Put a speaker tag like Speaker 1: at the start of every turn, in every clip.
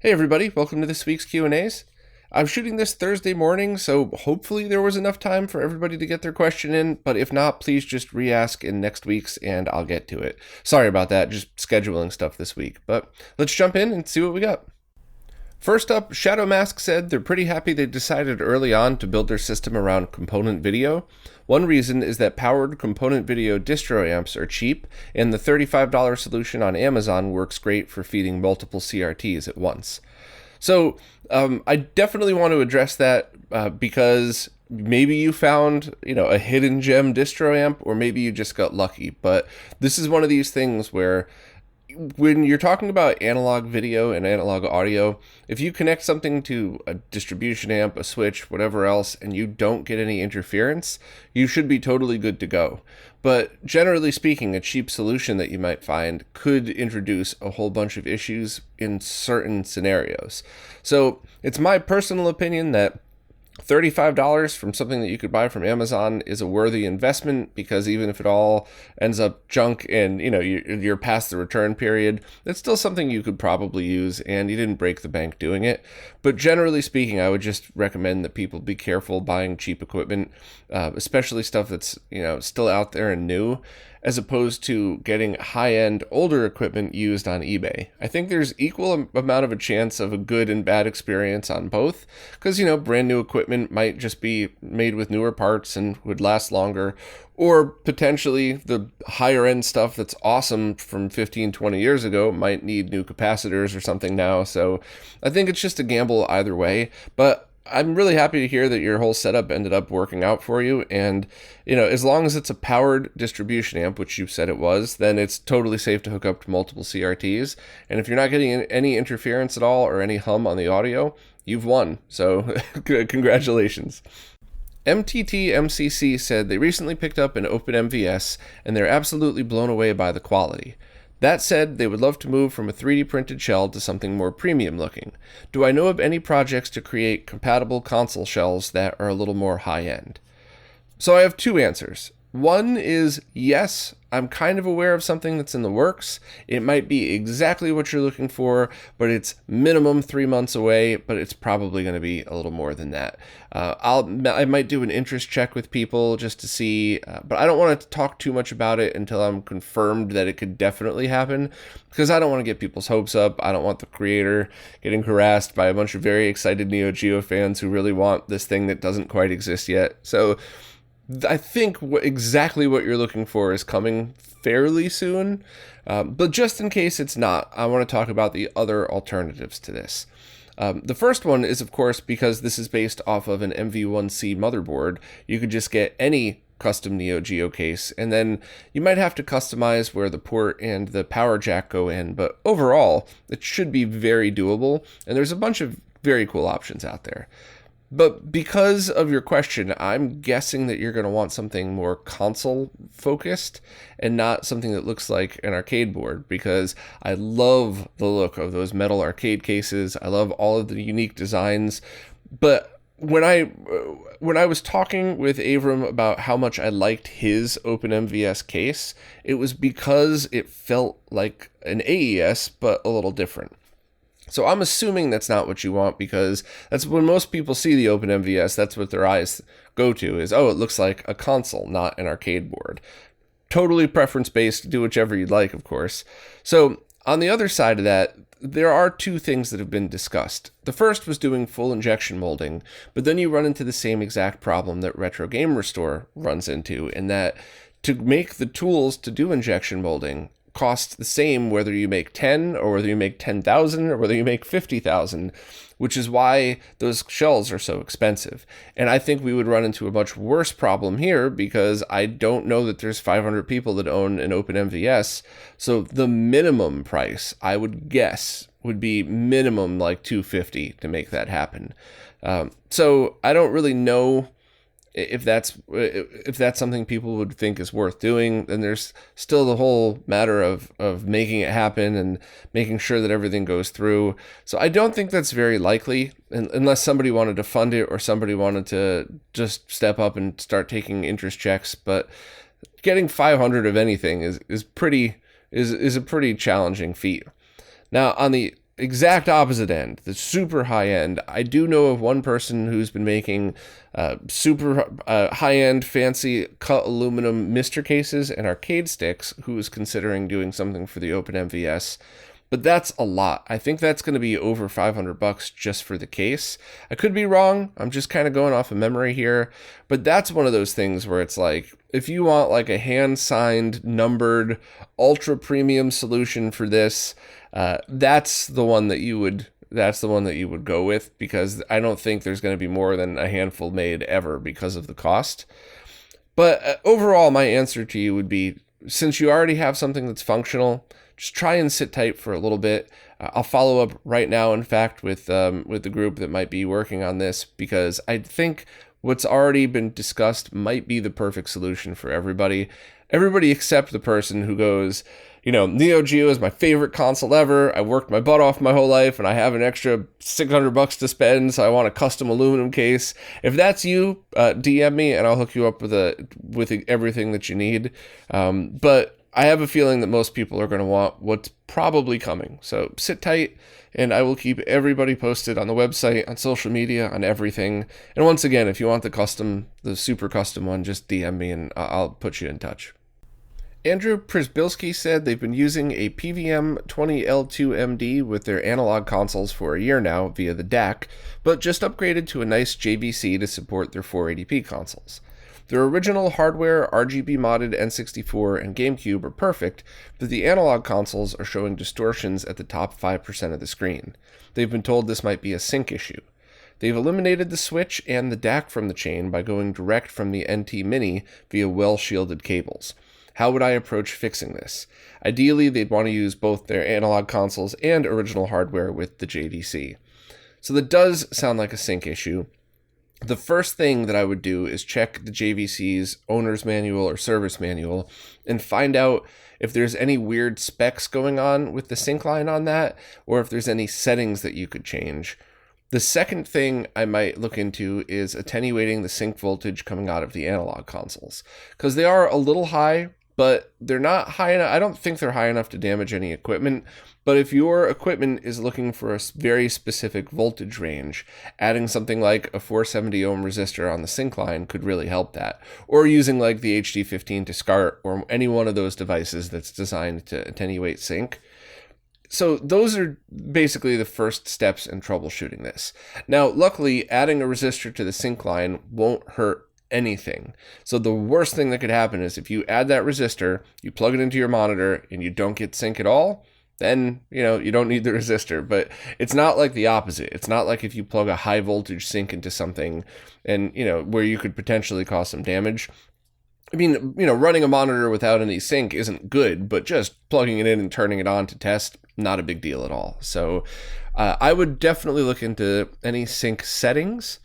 Speaker 1: Hey everybody, welcome to this week's Q&As. I'm shooting this Thursday morning, so hopefully there was enough time for everybody to get their question in, but if not, please just re-ask in next week's and I'll get to it. Sorry about that, just scheduling stuff this week, but let's jump in and see what we got. First up, Shadow Mask said they're pretty happy they decided early on to build their system around component video. One reason is that powered component video distro amps are cheap, and the $35 solution on Amazon works great for feeding multiple CRTs at once. So I definitely want to address that because maybe you found, a hidden gem distro amp, or maybe you just got lucky. But this is one of these things where when you're talking about analog video and analog audio, if you connect something to a distribution amp, a switch, whatever else, and you don't get any interference, you should be totally good to go. But generally speaking, a cheap solution that you might find could introduce a whole bunch of issues in certain scenarios. So it's my personal opinion that $35 from something that you could buy from Amazon is a worthy investment, because even if it all ends up junk and you're past the return period, it's still something you could probably use and you didn't break the bank doing it. But generally speaking, I would just recommend that people be careful buying cheap equipment, especially stuff that's still out there and new, as opposed to getting high-end older equipment used on eBay. I think there's equal amount of a chance of a good and bad experience on both, because brand new equipment might just be made with newer parts and would last longer, or potentially the higher end stuff that's awesome from 15-20 years ago might need new capacitors or something now. So I think it's just a gamble either way, but I'm really happy to hear that your whole setup ended up working out for you. And, as long as it's a powered distribution amp, which you said it was, then it's totally safe to hook up to multiple CRTs. And if you're not getting any interference at all or any hum on the audio, you've won. So congratulations. MTT-MCC said they recently picked up an OpenMVS and they're absolutely blown away by the quality. That said, they would love to move from a 3D printed shell to something more premium looking. Do I know of any projects to create compatible console shells that are a little more high end? So I have two answers. One is yes, I'm kind of aware of something that's in the works. It might be exactly what you're looking for, but it's minimum 3 months away, but it's probably going to be a little more than that. I might do an interest check with people just to see, but I don't want to talk too much about it until I'm confirmed that it could definitely happen, because I don't want to get people's hopes up. I don't want the creator getting harassed by a bunch of very excited Neo Geo fans who really want this thing that doesn't quite exist yet. So I think exactly what you're looking for is coming fairly soon, but just in case it's not, I want to talk about the other alternatives to this. The first one is, of course, because this is based off of an MV1C motherboard, you could just get any custom Neo Geo case, and then you might have to customize where the port and the power jack go in, but overall, it should be very doable, and there's a bunch of very cool options out there. But because of your question, I'm guessing that you're going to want something more console focused and not something that looks like an arcade board, because I love the look of those metal arcade cases. I love all of the unique designs. But when I was talking with Avram about how much I liked his OpenMVS case, it was because it felt like an AES, but a little different. So I'm assuming that's not what you want, because that's when most people see the OpenMVS, that's what their eyes go to is, oh, it looks like a console, not an arcade board. Totally preference-based, do whichever you'd like, of course. So on the other side of that, there are two things that have been discussed. The first was doing full injection molding, but then you run into the same exact problem that Retro Game Restore runs into, in that to make the tools to do injection molding cost the same whether you make 10 or whether you make 10,000 or whether you make 50,000, which is why those shells are so expensive. And I think we would run into a much worse problem here, because I don't know that there's 500 people that own an OpenMVS. So the minimum price, I would guess, would be minimum like $250 to make that happen. So I don't really know if that's something people would think is worth doing. Then there's still the whole matter of making it happen and making sure that everything goes through. So I don't think that's very likely, unless somebody wanted to fund it or somebody wanted to just step up and start taking interest checks. But getting 500 of anything is a pretty challenging feat. Now, on the exact opposite end, the super high end. I do know of one person who's been making super high-end fancy cut aluminum Mr. cases and arcade sticks, who is considering doing something for the OpenMVS. But that's a lot. I think that's going to be over $500 just for the case. I could be wrong. I'm just kind of going off of memory here. But that's one of those things where it's like, if you want like a hand-signed, numbered, ultra-premium solution for this, that's the one that you would go with, because I don't think there's going to be more than a handful made ever because of the cost. But overall, my answer to you would be, since you already have something that's functional, just try and sit tight for a little bit. I'll follow up right now, in fact, with the group that might be working on this, because I think what's already been discussed might be the perfect solution for everybody. Everybody except the person who goes, Neo Geo is my favorite console ever. I worked my butt off my whole life, and I have an extra $600 to spend, so I want a custom aluminum case. If that's you, DM me, and I'll hook you up with everything that you need. But I have a feeling that most people are going to want what's probably coming. So sit tight, and I will keep everybody posted on the website, on social media, on everything. And once again, if you want the super custom one, just DM me, and I'll put you in touch. Andrew Przybylski said they've been using a PVM-20L2MD with their analog consoles for a year now via the DAC, but just upgraded to a nice JVC to support their 480p consoles. Their original hardware, RGB modded N64 and GameCube are perfect, but the analog consoles are showing distortions at the top 5% of the screen. They've been told this might be a sync issue. They've eliminated the switch and the DAC from the chain by going direct from the NT Mini via well-shielded cables. How would I approach fixing this? Ideally, they'd want to use both their analog consoles and original hardware with the JVC. So that does sound like a sync issue. The first thing that I would do is check the JVC's owner's manual or service manual and find out if there's any weird specs going on with the sync line on that, or if there's any settings that you could change. The second thing I might look into is attenuating the sync voltage coming out of the analog consoles, because they are a little high, but they're not high enough. I don't think they're high enough to damage any equipment. But if your equipment is looking for a very specific voltage range, adding something like a 470 ohm resistor on the sync line could really help that. Or using like the HD15 to SCART, or any one of those devices that's designed to attenuate sync. So those are basically the first steps in troubleshooting this. Now, luckily, adding a resistor to the sync line won't hurt anything. So the worst thing that could happen is if you add that resistor, you plug it into your monitor, and you don't get sync at all, then, you don't need the resistor. But it's not like the opposite. It's not like if you plug a high voltage sync into something and, where you could potentially cause some damage. I mean, running a monitor without any sync isn't good, but just plugging it in and turning it on to test, not a big deal at all. So I would definitely look into any sync settings.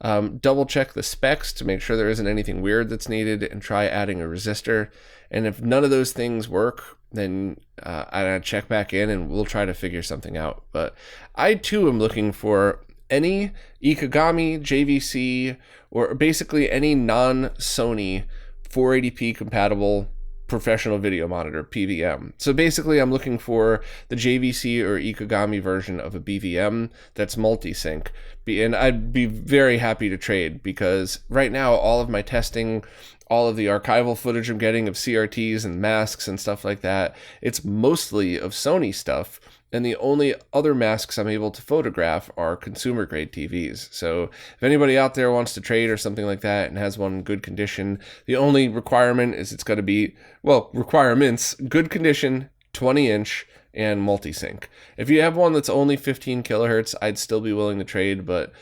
Speaker 1: Double check the specs to make sure there isn't anything weird that's needed, and try adding a resistor. And if none of those things work, then I check back in and we'll try to figure something out. But I too am looking for any Ikegami, JVC, or basically any non-Sony 480p compatible professional video monitor, PVM. So basically I'm looking for the JVC or Ikegami version of a BVM that's multi-sync. And I'd be very happy to trade, because right now all of my testing, all of the archival footage I'm getting of CRTs and masks and stuff like that, it's mostly of Sony stuff. And the only other masks I'm able to photograph are consumer grade TVs. So if anybody out there wants to trade or something like that and has one in good condition, the only requirement is it's got to be, requirements, good condition, 20-inch, and multi-sync. If you have one that's only 15 kilohertz, I'd still be willing to trade, but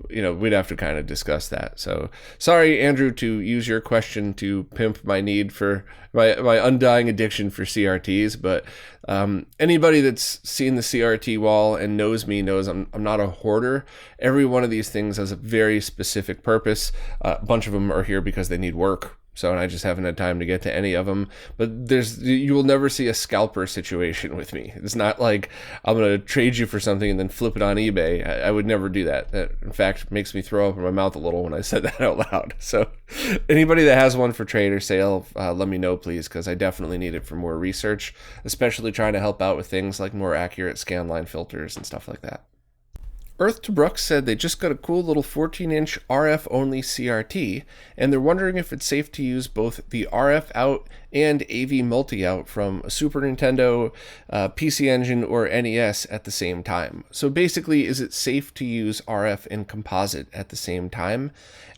Speaker 1: we'd have to kind of discuss that. So sorry, Andrew, to use your question to pimp my need for my undying addiction for CRTs, but anybody that's seen the CRT wall and knows me knows I'm not a hoarder. Every one of these things has a very specific purpose. A bunch of them are here because they need work. So, and I just haven't had time to get to any of them. But you will never see a scalper situation with me. It's not like I'm going to trade you for something and then flip it on eBay. I would never do that. That, in fact, makes me throw up in my mouth a little when I said that out loud. So anybody that has one for trade or sale, let me know, please, because I definitely need it for more research, especially trying to help out with things like more accurate scanline filters and stuff like that. Earth to Brooks said they just got a cool little 14-inch RF-only CRT, and they're wondering if it's safe to use both the RF out and AV multi-out from a Super Nintendo, PC Engine, or NES at the same time. So basically, is it safe to use RF and composite at the same time?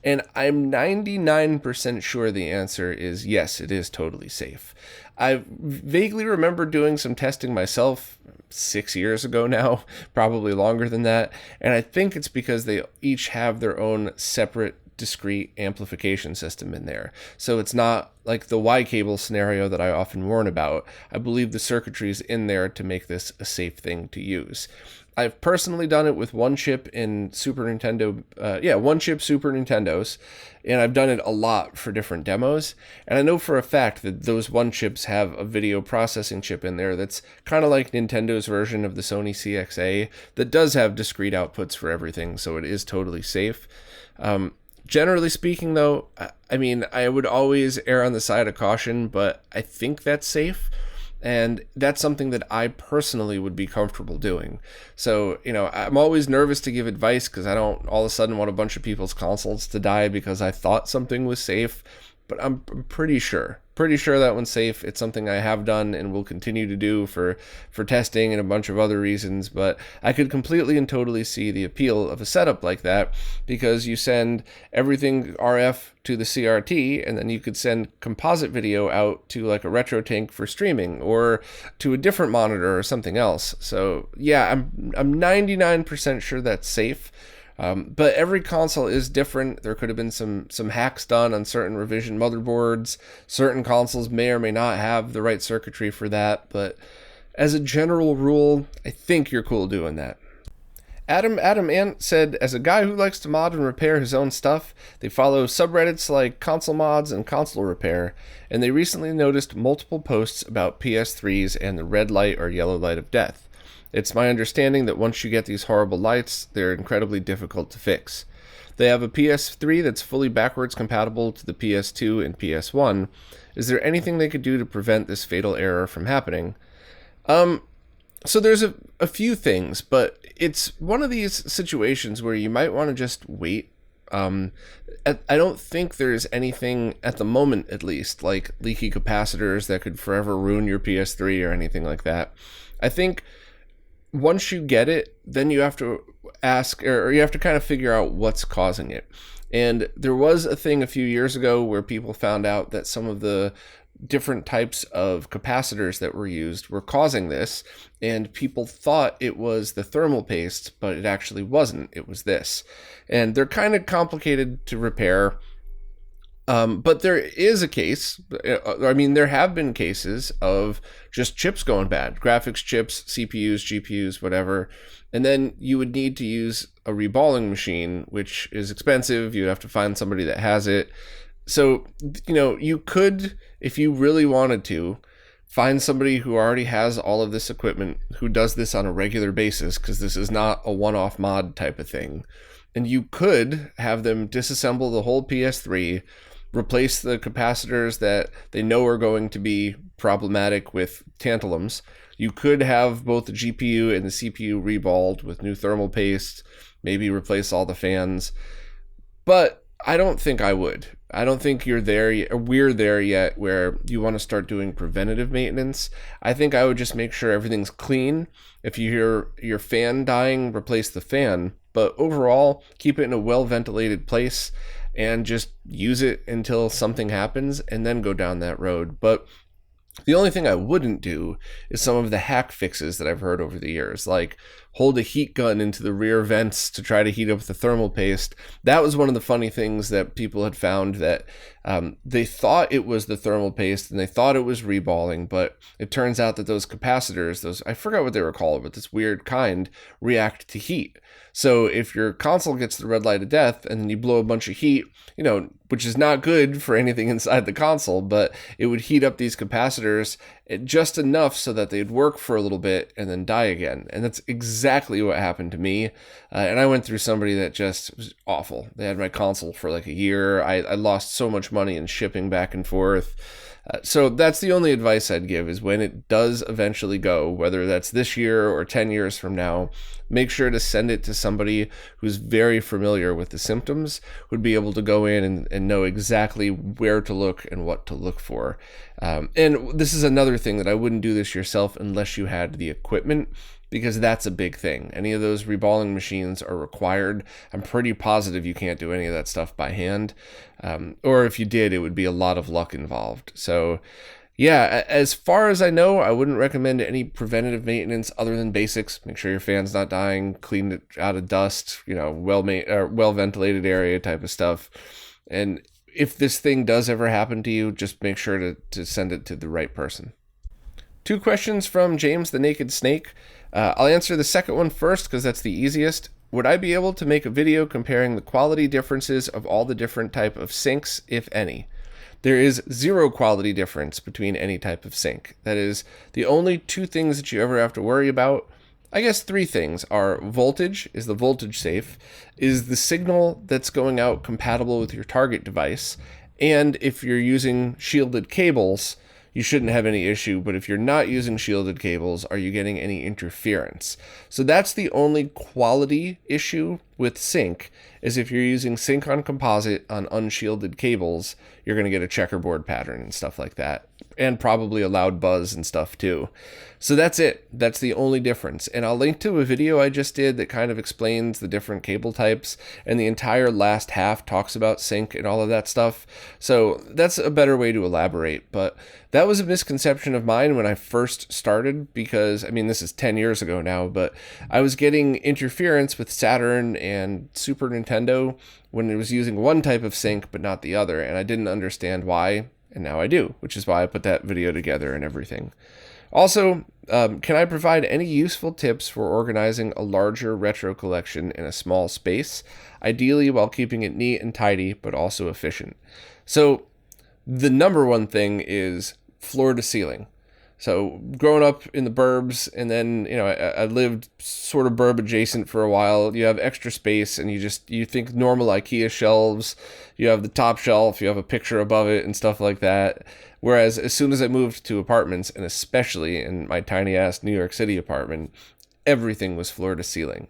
Speaker 1: And I'm 99% sure the answer is yes, it is totally safe. I vaguely remember doing some testing myself 6 years ago now, probably longer than that, and I think it's because they each have their own separate discrete amplification system in there. So it's not like the Y cable scenario that I often warn about. I believe the circuitry is in there to make this a safe thing to use. I've personally done it with one chip in Super Nintendo, one chip Super Nintendos, and I've done it a lot for different demos. And I know for a fact that those one chips have a video processing chip in there that's kind of like Nintendo's version of the Sony CXA that does have discrete outputs for everything, so it is totally safe. Generally speaking, though, I mean, I would always err on the side of caution, but I think that's safe. And that's something that I personally would be comfortable doing. So, I'm always nervous to give advice because I don't all of a sudden want a bunch of people's consoles to die because I thought something was safe. But I'm pretty sure that one's safe. It's something I have done and will continue to do for testing and a bunch of other reasons. But I could completely and totally see the appeal of a setup like that, because you send everything RF to the CRT, and then you could send composite video out to like a retro tank for streaming or to a different monitor or something else. So yeah, I'm 99% sure that's safe. But every console is different. There could have been some hacks done on certain revision motherboards. Certain consoles may or may not have the right circuitry for that, but as a general rule, I think you're cool doing that. Adam Ant said, as a guy who likes to mod and repair his own stuff, they follow subreddits like console mods and console repair, and they recently noticed multiple posts about PS3s and the red light or yellow light of death. It's my understanding that once you get these horrible lights, they're incredibly difficult to fix. They have a PS3 that's fully backwards compatible to the PS2 and PS1. Is there anything they could do to prevent this fatal error from happening? So there's a few things, but it's one of these situations where you might want to just wait. I don't think there's anything at the moment, at least, like leaky capacitors that could forever ruin your PS3 or anything like that. I think once you get it, then you have to ask, or you have to kind of figure out what's causing it. And there was a thing a few years ago where people found out that some of the different types of capacitors that were used were causing this, and people thought it was the thermal paste, but it actually wasn't. It was this. And they're kind of complicated to repair. But there is a case, there have been cases of just chips going bad, graphics chips, CPUs, GPUs, whatever. And then you would need to use a reballing machine, which is expensive. You'd have to find somebody that has it. So, you could, if you really wanted to, find somebody who already has all of this equipment, who does this on a regular basis, because this is not a one-off mod type of thing. And you could have them disassemble the whole PS3, replace the capacitors that they know are going to be problematic with tantalums. You could have both the GPU and the CPU reballed with new thermal paste, maybe replace all the fans. But I don't think I would. I don't think we're there yet where you want to start doing preventative maintenance. I think I would just make sure everything's clean. If you hear your fan dying, replace the fan. But overall, keep it in a well-ventilated place and just use it until something happens and then go down that road. But the only thing I wouldn't do is some of the hack fixes that I've heard over the years, like hold a heat gun into the rear vents to try to heat up the thermal paste. That was one of the funny things that people had found, that They thought it was the thermal paste and they thought it was reballing, but it turns out that those capacitors, I forgot what they were called, but this weird kind, react to heat. So if your console gets the red light of death and then you blow a bunch of heat, which is not good for anything inside the console, but it would heat up these capacitors just enough so that they'd work for a little bit and then die again. And that's exactly what happened to me. And I went through somebody that just was awful. They had my console for like a year. I lost so much money in shipping back and forth. So that's the only advice I'd give, is when it does eventually go, whether that's this year or 10 years from now, make sure to send it to somebody who's very familiar with the symptoms, would be able to go in and know exactly where to look and what to look for. And this is another thing that I wouldn't do this yourself unless you had the equipment, because that's a big thing. Any of those reballing machines are required. I'm pretty positive you can't do any of that stuff by hand. Or if you did, it would be a lot of luck involved. So yeah, as far as I know, I wouldn't recommend any preventative maintenance other than basics. Make sure your fan's not dying, clean it out of dust, well ventilated area type of stuff. And if this thing does ever happen to you, just make sure to send it to the right person. 2 questions from James the Naked Snake. I'll answer the second one first because that's the easiest. Would I be able to make a video comparing the quality differences of all the different type of sinks, if any? There is 0 quality difference between any type of sink. That is, the only 2 things that you ever have to worry about, I guess 3 things, are voltage. Is the voltage safe? Is the signal that's going out compatible with your target device? And if you're using shielded cables, you shouldn't have any issue, but if you're not using shielded cables, are you getting any interference? So that's the only quality issue with sync, is if you're using sync on composite on unshielded cables, you're going to get a checkerboard pattern and stuff like that, and probably a loud buzz and stuff too. So that's it. That's the only difference. And I'll link to a video I just did that kind of explains the different cable types, and the entire last half talks about sync and all of that stuff. So that's a better way to elaborate. But that was a misconception of mine when I first started, because, this is 10 years ago now, but I was getting interference with Saturn and Super Nintendo when it was using one type of sync but not the other, and I didn't understand why, and now I do, which is why I put that video together and everything. Also, can I provide any useful tips for organizing a larger retro collection in a small space, ideally while keeping it neat and tidy, but also efficient? So the number one thing is floor to ceiling. So growing up in the burbs, and then, I lived sort of burb adjacent for a while, you have extra space, and you think normal IKEA shelves, you have the top shelf, you have a picture above it and stuff like that. Whereas as soon as I moved to apartments, and especially in my tiny ass New York City apartment, everything was floor to ceiling.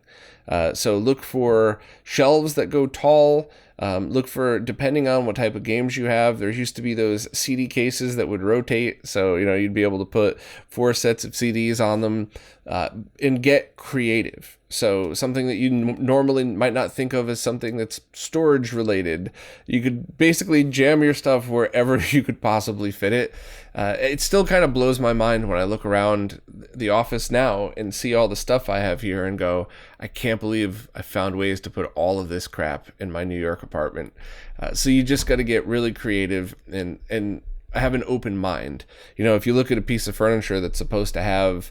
Speaker 1: So look for shelves that go tall. Look for, depending on what type of games you have, there used to be those CD cases that would rotate. So, you'd be able to put 4 sets of CDs on them, and get creative. So something that you normally might not think of as something that's storage related, you could basically jam your stuff wherever you could possibly fit it. It still kind of blows my mind when I look around the office now and see all the stuff I have here and go, I can't believe I found ways to put all of this crap in my New York apartment. So you just got to get really creative and have an open mind. If you look at a piece of furniture that's supposed to have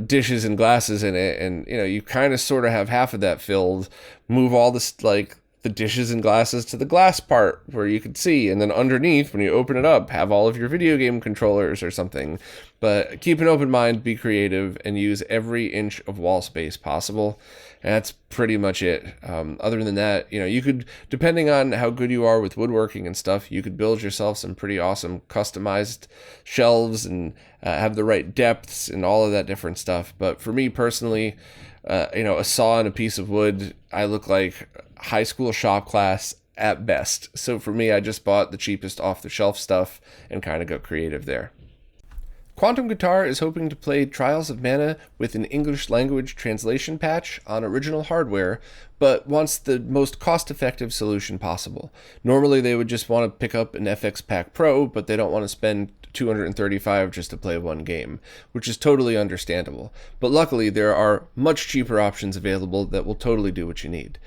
Speaker 1: dishes and glasses in it, and you kind of sort of have half of that filled, move all this, like the dishes and glasses, to the glass part where you could see, and then underneath, when you open it up, have all of your video game controllers or something. But keep an open mind, be creative, and use every inch of wall space possible. And that's pretty much it. Other than that, you could, depending on how good you are with woodworking and stuff, you could build yourself some pretty awesome customized shelves and have the right depths and all of that different stuff. But for me personally, a saw and a piece of wood, I look like high school shop class at best. So for me, I just bought the cheapest off-the-shelf stuff and kind of got creative there. Quantum Guitar is hoping to play Trials of Mana with an English language translation patch on original hardware, but wants the most cost-effective solution possible. Normally they would just want to pick up an FX Pack Pro, but they don't want to spend $235 just to play one game, which is totally understandable. But luckily there are much cheaper options available that will totally do what you need.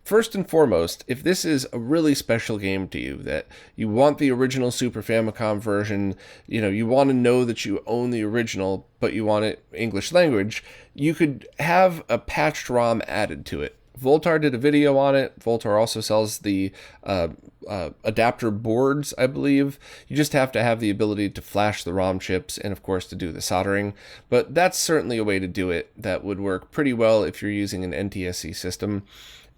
Speaker 1: first and foremost, if this is a really special game to you, that you want the original Super Famicom version, you want to know that you own the original, but you want it English language, you could have a patched ROM added to it. Voltar did a video on it. Voltar also sells the adapter boards, I believe. You just have to have the ability to flash the ROM chips and, of course, to do the soldering. But that's certainly a way to do it that would work pretty well if you're using an NTSC system.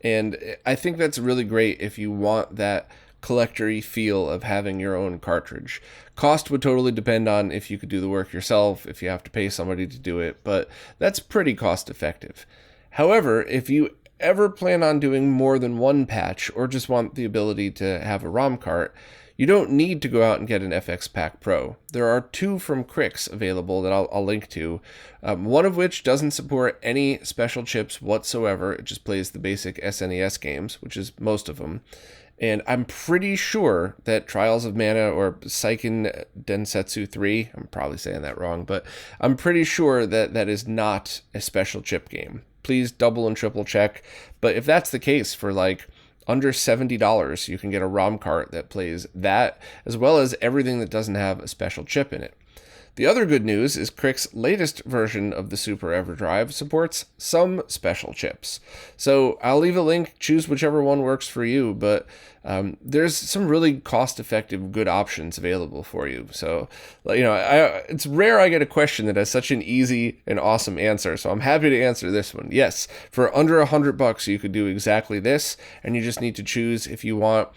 Speaker 1: And I think that's really great if you want that collector-y feel of having your own cartridge. Cost would totally depend on if you could do the work yourself, if you have to pay somebody to do it, but that's pretty cost-effective. However, if you ever plan on doing more than one patch or just want the ability to have a ROM cart, you don't need to go out and get an FX Pack Pro. There are two from Crix available that I'll link to, one of which doesn't support any special chips whatsoever. It just plays the basic SNES games, which is most of them. And I'm pretty sure that Trials of Mana or Seiken Densetsu 3, I'm probably saying that wrong, but I'm pretty sure that that is not a special chip game. Please double and triple check. But if that's the case, for like under $70, you can get a ROM cart that plays that, as well as everything that doesn't have a special chip in it. The other good news is Crix's latest version of the Super EverDrive supports some special chips. So I'll leave a link, choose whichever one works for you, but there's some really cost-effective, good options available for you. So, it's rare I get a question that has such an easy and awesome answer, so I'm happy to answer this one. Yes, for under $100, you could do exactly this, and you just need to choose if you want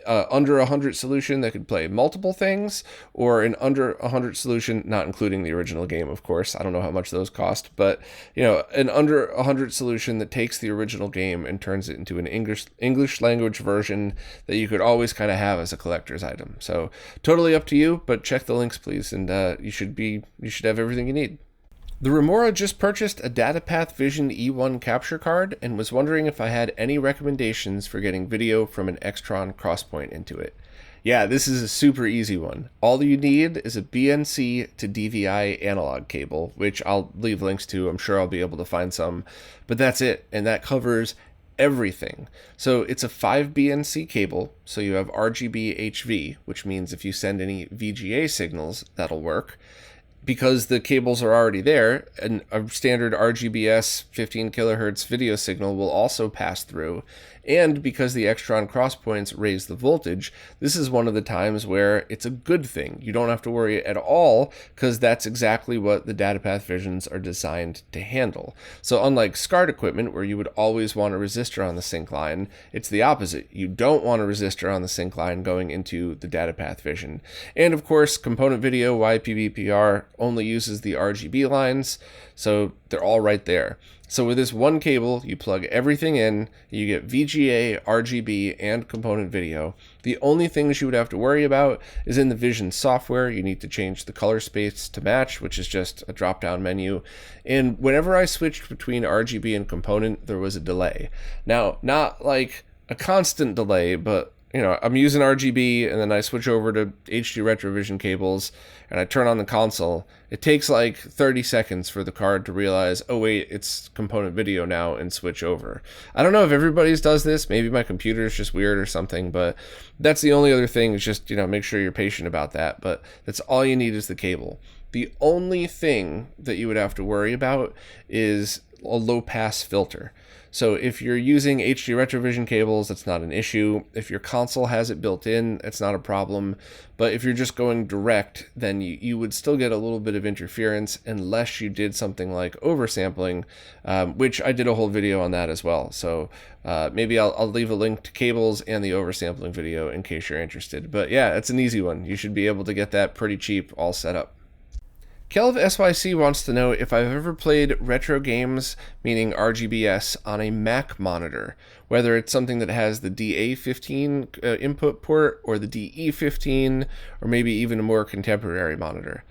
Speaker 1: under $100 solution that could play multiple things, or an under $100 solution, not including the original game, of course. I don't know how much those cost, but an under $100 solution that takes the original game and turns it into an English language version that you could always kind of have as a collector's item. So totally up to you, but check the links, please, and you should have everything you need. The Remora just purchased a Datapath Vision E1 capture card and was wondering if I had any recommendations for getting video from an Extron Crosspoint into it. Yeah, this is a super easy one. All you need is a BNC to DVI analog cable, which I'll leave links to. I'm sure I'll be able to find some, but that's it, and that covers everything. So it's a 5 BNC cable, so you have RGB HV, which means if you send any VGA signals, that'll work. Because the cables are already there, and a standard RGBS 15 kilohertz video signal will also pass through. And because the Extron crosspoints raise the voltage, this is one of the times where it's a good thing. You don't have to worry at all, because that's exactly what the Datapath Visions are designed to handle. So unlike SCART equipment, where you would always want a resistor on the sync line, it's the opposite. You don't want a resistor on the sync line going into the Datapath Vision. And of course, component video YPBPR only uses the RGB lines, so they're all right there. So with this one cable, you plug everything in, you get VGA, RGB, and component video. The only things you would have to worry about is in the Vision software. You need to change the color space to match, which is just a drop-down menu. And whenever I switched between RGB and component, there was a delay. Now, not like a constant delay, but I'm using RGB and then I switch over to HD Retrovision cables and I turn on the console. It takes like 30 seconds for the card to realize, oh wait, it's component video now, and switch over. I don't know if everybody's does this. Maybe my computer is just weird or something, but that's the only other thing is just, make sure you're patient about that. But that's all you need is the cable. The only thing that you would have to worry about is a low pass filter. So if you're using HD Retrovision cables, that's not an issue. If your console has it built in, it's not a problem. But if you're just going direct, then you would still get a little bit of interference unless you did something like oversampling, which I did a whole video on that as well. So maybe I'll leave a link to cables and the oversampling video in case you're interested. But yeah, it's an easy one. You should be able to get that pretty cheap all set up. Kelv SYC wants to know if I've ever played retro games, meaning RGBS, on a Mac monitor, whether it's something that has the DA15 input port or the DE15, or maybe even a more contemporary monitor.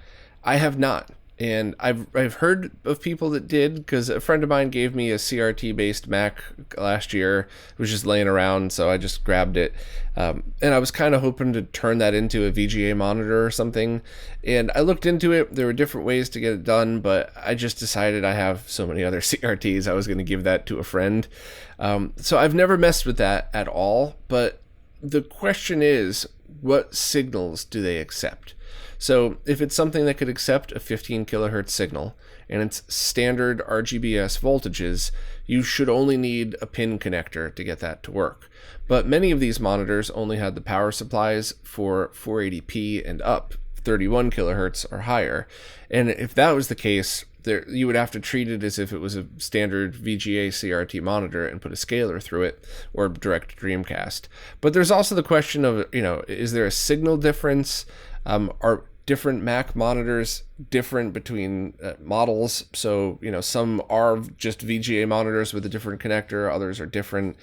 Speaker 1: I have not. And I've heard of people that did, because a friend of mine gave me a CRT based Mac last year. It was just laying around, so I just grabbed it, and I was kind of hoping to turn that into a VGA monitor or something. And I looked into it. There were different ways to get it done, but I just decided I have so many other CRTs, I was going to give that to a friend. So I've never messed with that at all. But the question is, what signals do they accept? So if it's something that could accept a 15 kilohertz signal and it's standard RGBS voltages, you should only need a pin connector to get that to work. But many of these monitors only had the power supplies for 480p and up, 31 kilohertz or higher. And if that was the case, you would have to treat it as if it was a standard VGA CRT monitor and put a scaler through it, or direct Dreamcast. But there's also the question of, is there a signal difference? Are different Mac monitors different between models? So, some are just VGA monitors with a different connector, others are different.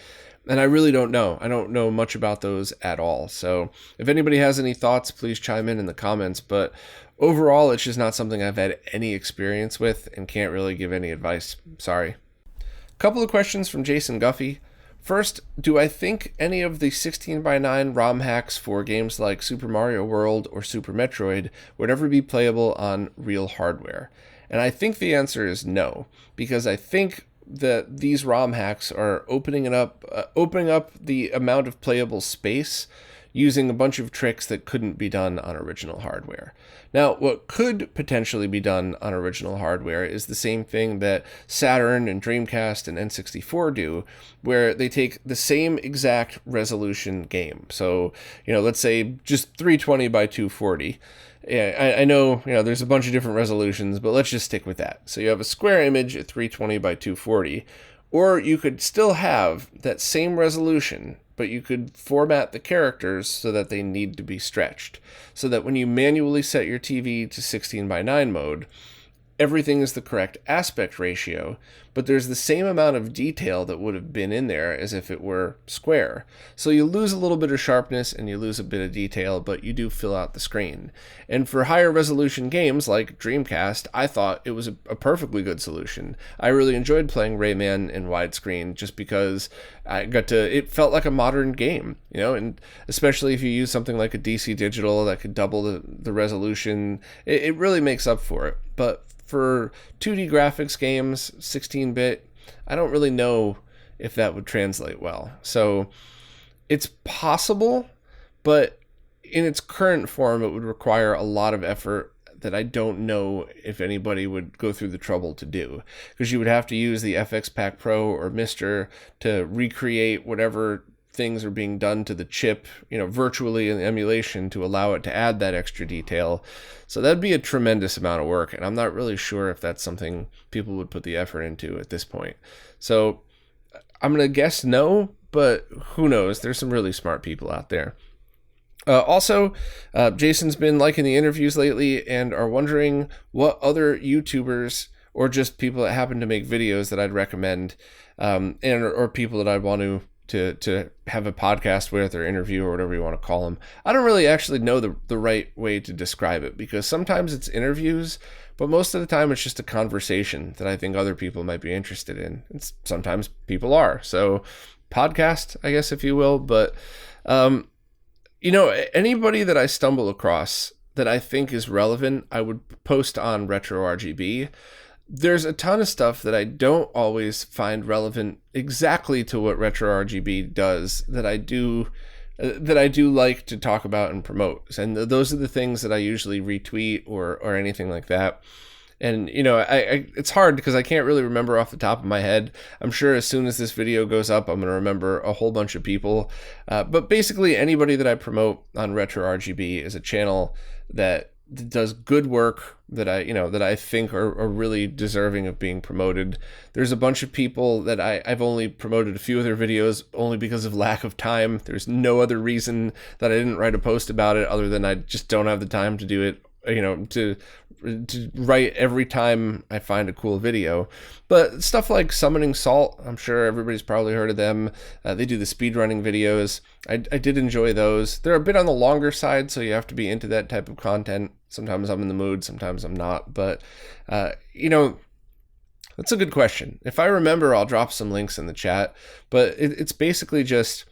Speaker 1: And I really don't know. I don't know much about those at all. So if anybody has any thoughts, please chime in the comments. But overall, it's just not something I've had any experience with and can't really give any advice. Sorry. A couple of questions from Jason Guffey. First, do I think any of the 16:9 ROM hacks for games like Super Mario World or Super Metroid would ever be playable on real hardware? And I think the answer is no, because I think that these ROM hacks are opening up the amount of playable space using a bunch of tricks that couldn't be done on original hardware. Now, what could potentially be done on original hardware is the same thing that Saturn and Dreamcast and N64 do, where they take the same exact resolution game. So, let's say just 320 by 240. Yeah, I know, there's a bunch of different resolutions, but let's just stick with that. So you have a square image at 320 by 240, or you could still have that same resolution, but you could format the characters so that they need to be stretched, so that when you manually set your TV to 16:9 mode, everything is the correct aspect ratio, but there's the same amount of detail that would have been in there as if it were square. So you lose a little bit of sharpness and you lose a bit of detail, but you do fill out the screen. And for higher resolution games like Dreamcast, I thought it was a perfectly good solution. I really enjoyed playing Rayman in widescreen just because it felt like a modern game, and especially if you use something like a DC Digital that could double the resolution, it really makes up for it. But for 2D graphics games, 16-bit, I don't really know if that would translate well. So it's possible, but in its current form, it would require a lot of effort that I don't know if anybody would go through the trouble to do, because you would have to use the FX Pack Pro or Mister to recreate whatever things are being done to the chip, virtually in the emulation to allow it to add that extra detail. So that'd be a tremendous amount of work, and I'm not really sure if that's something people would put the effort into at this point. So I'm going to guess no, but who knows? There's some really smart people out there. Also, Jason's been liking the interviews lately and are wondering what other YouTubers or just people that happen to make videos that I'd recommend, or people that I'd want to have a podcast with or interview or whatever you want to call them. I don't really actually know the right way to describe it, because sometimes it's interviews, but most of the time it's just a conversation that I think other people might be interested in. And sometimes people are. So podcast, I guess, if you will. But, anybody that I stumble across that I think is relevant, I would post on RetroRGB. There's a ton of stuff that I don't always find relevant exactly to what RetroRGB does that I do like to talk about and promote. And those are the things that I usually retweet or anything like that. And, it's hard because I can't really remember off the top of my head. I'm sure as soon as this video goes up, I'm going to remember a whole bunch of people. But basically anybody that I promote on RetroRGB is a channel that does good work that I think are really deserving of being promoted. There's a bunch of people that I've only promoted a few of their videos only because of lack of time. There's no other reason that I didn't write a post about it other than I just don't have the time to do it to write every time I find a cool video. But stuff like Summoning Salt, I'm sure everybody's probably heard of them. They do the speedrunning videos. I did enjoy those. They're a bit on the longer side, so you have to be into that type of content. Sometimes I'm in the mood, sometimes I'm not. But, that's a good question. If I remember, I'll drop some links in the chat. But it's basically just,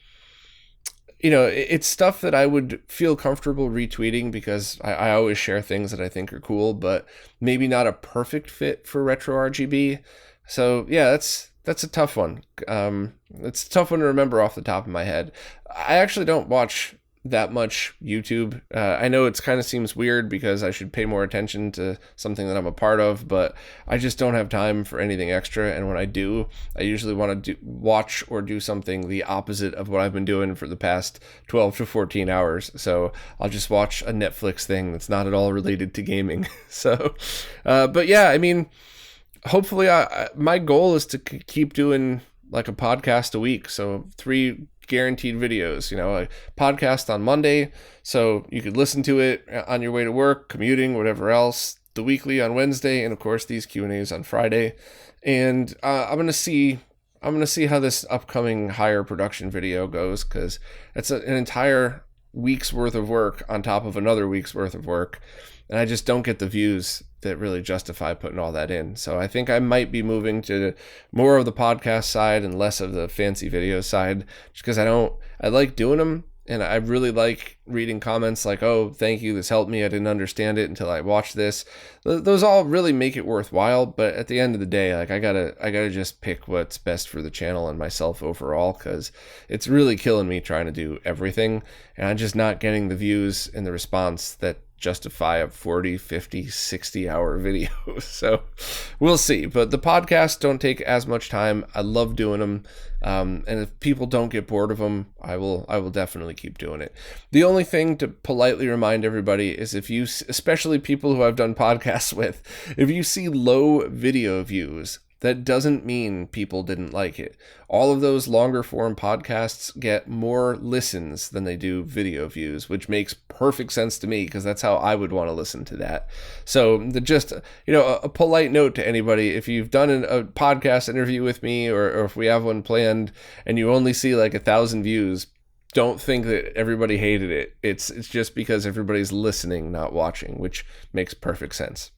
Speaker 1: it's stuff that I would feel comfortable retweeting because I always share things that I think are cool, but maybe not a perfect fit for RetroRGB. So yeah, that's a tough one. It's a tough one to remember off the top of my head. I actually don't watch that much YouTube. I know it kind of seems weird because I should pay more attention to something that I'm a part of, but I just don't have time for anything extra. And when I do, I usually want to watch or do something the opposite of what I've been doing for the past 12 to 14 hours. So I'll just watch a Netflix thing that's not at all related to gaming. So, but yeah, I mean, hopefully my goal is to keep doing like a podcast a week. So 3 guaranteed videos, a podcast on Monday, so you could listen to it on your way to work, commuting, whatever else. The weekly on Wednesday, and of course these Q&As on Friday. And I'm gonna see how this upcoming higher production video goes, because it's an entire week's worth of work on top of another week's worth of work, and I just don't get the views that really justify putting all that in. So I think I might be moving to more of the podcast side and less of the fancy video side, just because I like doing them, and I really like reading comments like, oh, thank you, this helped me, I didn't understand it until I watched this. Those all really make it worthwhile, but at the end of the day, like I gotta just pick what's best for the channel and myself overall, because it's really killing me trying to do everything, and I'm just not getting the views and the response that justify a 40, 50, 60 hour video. So we'll see. But the podcasts don't take as much time. I love doing them. And if people don't get bored of them, I will definitely keep doing it. The only thing to politely remind everybody is, if you, especially people who I've done podcasts with, if you see low video views, that doesn't mean people didn't like it. All of those longer form podcasts get more listens than they do video views, which makes perfect sense to me, because that's how I would want to listen to that. So a polite note to anybody: if you've done a podcast interview with me, or if we have one planned and you only see like 1,000 views, don't think that everybody hated it. It's just because everybody's listening, not watching, which makes perfect sense.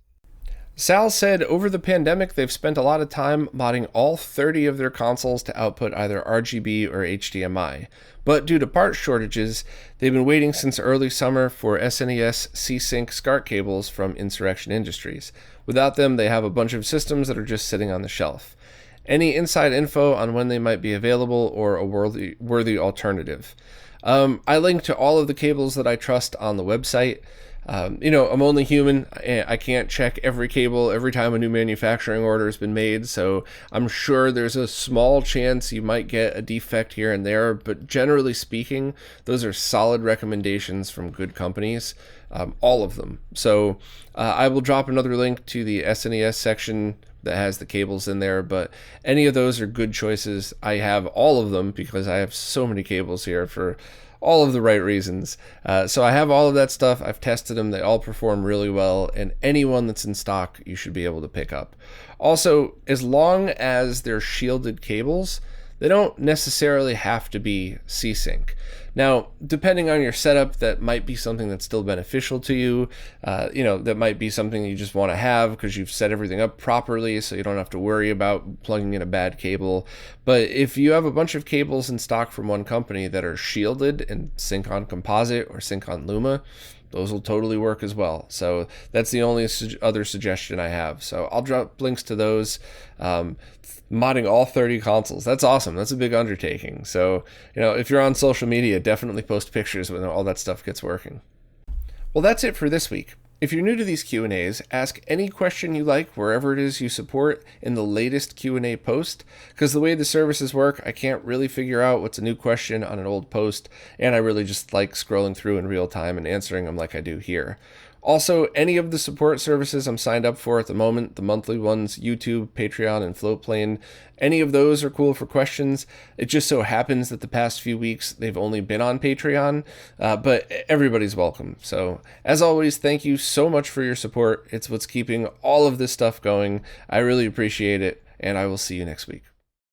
Speaker 1: Sal said over the pandemic, they've spent a lot of time modding all 30 of their consoles to output either RGB or HDMI. But due to part shortages, they've been waiting since early summer for SNES C-Sync SCART cables from Insurrection Industries. Without them, they have a bunch of systems that are just sitting on the shelf. Any inside info on when they might be available, or a worthy alternative? I link to all of the cables that I trust on the website. I'm only human. I can't check every cable every time a new manufacturing order has been made, so I'm sure there's a small chance you might get a defect here and there, but generally speaking, those are solid recommendations from good companies, all of them. So I will drop another link to the SNES section that has the cables in there, but any of those are good choices. I have all of them because I have so many cables here for all of the right reasons. So I have all of that stuff. I've tested them. They all perform really well, and anyone that's in stock, you should be able to pick up. Also, as long as they're shielded cables, they don't necessarily have to be C-Sync. Now, depending on your setup, that might be something that's still beneficial to you. That might be something you just want to have because you've set everything up properly, so you don't have to worry about plugging in a bad cable. But if you have a bunch of cables in stock from one company that are shielded and sync on composite or sync on Luma, those will totally work as well. So that's the only other suggestion I have. So I'll drop links to those. Modding all 30 consoles, that's awesome. That's a big undertaking. So, if you're on social media, definitely post pictures when all that stuff gets working. Well, that's it for this week. If you're new to these Q&As, ask any question you like wherever it is you support in the latest Q&A post, because the way the services work, I can't really figure out what's a new question on an old post, and I really just like scrolling through in real time and answering them like I do here. Also, any of the support services I'm signed up for at the moment, the monthly ones, YouTube, Patreon, and Floatplane, any of those are cool for questions. It just so happens that the past few weeks they've only been on Patreon, but everybody's welcome. So, as always, thank you so much for your support. It's what's keeping all of this stuff going. I really appreciate it, and I will see you next week.